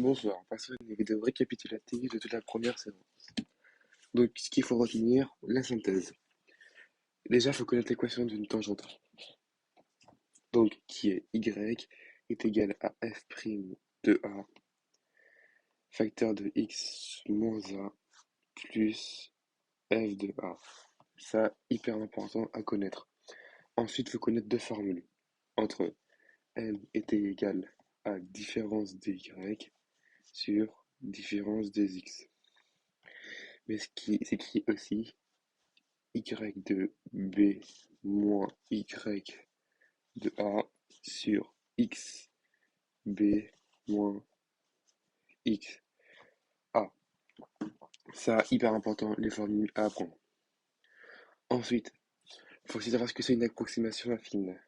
Bonsoir, passons à une vidéo récapitulative de toute la première séance. Donc, ce qu'il faut retenir, la synthèse. Déjà, il faut connaître l'équation d'une tangente. Donc, qui est y est égal à f' de a, facteur de x moins a, plus f de a. Ça, hyper important à connaître. Ensuite, il faut connaître deux formules. Entre m était égal à différence des y sur différence des x. Mais ce qui s'écrit aussi y de b moins y de a sur x b moins x a. Ça, hyper important, les formules à apprendre. Ensuite, il faut aussi savoir ce que c'est une approximation affine.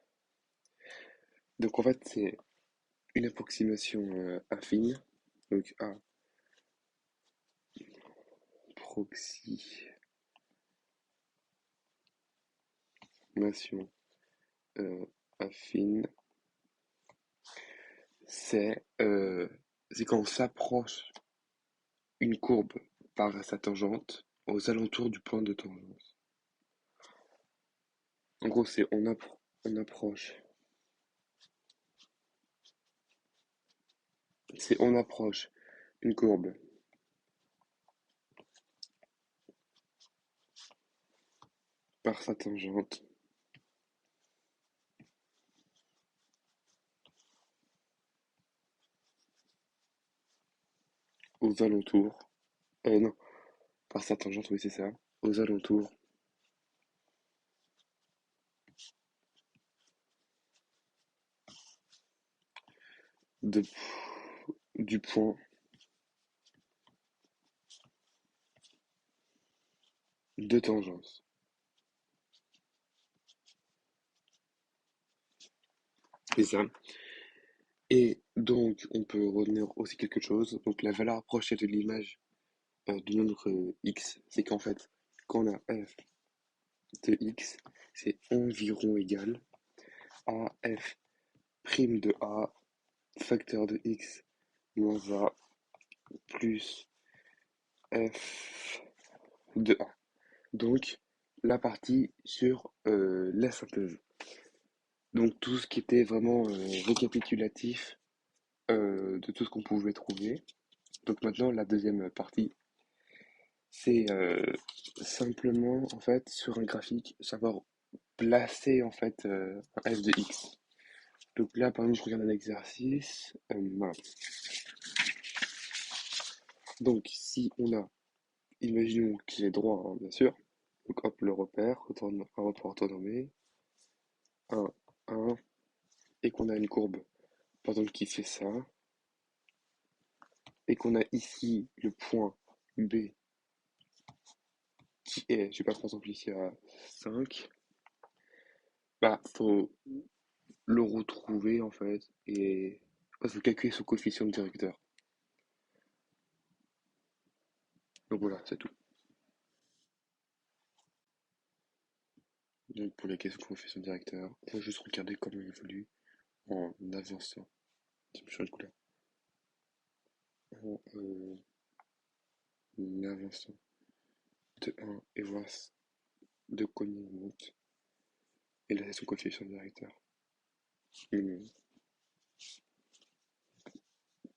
Donc en fait, c'est une approximation affine. Donc approximation affine, c'est quand on s'approche une courbe par sa tangente aux alentours du point de tangence. En gros, c'est on approche. C'est on approche une courbe par sa tangente aux alentours. Non, par sa tangente, oui, c'est ça. Aux alentours de, du point de tangence. C'est ça. Et donc, on peut retenir aussi quelque chose. Donc, la valeur approchée de l'image du nombre x, c'est qu'en fait, quand on a f de x, c'est environ égal à f prime de a facteur de x moins a plus f de a. Donc, la partie sur la synthèse. Donc, tout ce qui était vraiment récapitulatif de tout ce qu'on pouvait trouver. Donc, maintenant, la deuxième partie, c'est simplement, en fait, sur un graphique, savoir placer, en fait, un f de x. Donc là, par exemple, je regarde un exercice. Voilà. Donc, si on a, imaginons qu'il est droit, hein, bien sûr. Donc, hop, le repère, un repère orthonormé, 1, 1, et qu'on a une courbe, par exemple, qui fait ça, et qu'on a ici le point B qui est, je sais pas, par exemple, ici à 5, bah, faut le retrouver, en fait, et il faut calculer son coefficient directeur. Donc voilà, c'est tout. Donc pour les questions de coefficient directeur, il faut juste regarder comment il évolue en avançant. Ça me change de couleur. En avançant de 1 et voir de combien il monte. Et là, c'est son coefficient directeur. Hum,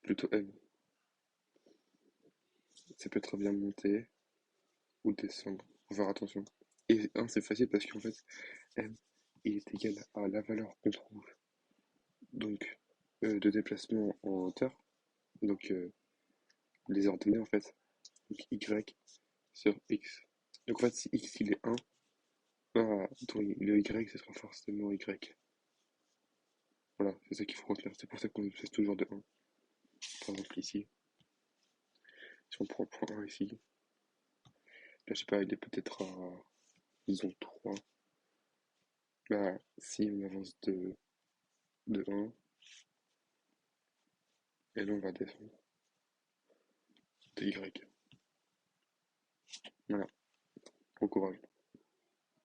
Plutôt M. Ça peut très bien monter ou descendre. Faut faire attention. Et 1, c'est facile parce qu'en fait, M il est égal à la valeur qu'on trouve donc de déplacement en hauteur. Donc les ordonnées en fait. Donc Y sur X. Donc en fait, si X il est 1, le Y, ce sera forcément Y. Voilà, c'est ça qu'il faut retenir. C'est pour ça qu'on utilise toujours de 1. Par exemple, ici, si on prend le point 1 ici, là, je sais pas, il est peut-être à, disons, 3. Bah, si on avance de 1, et là, on va descendre de Y. Voilà, bon courage.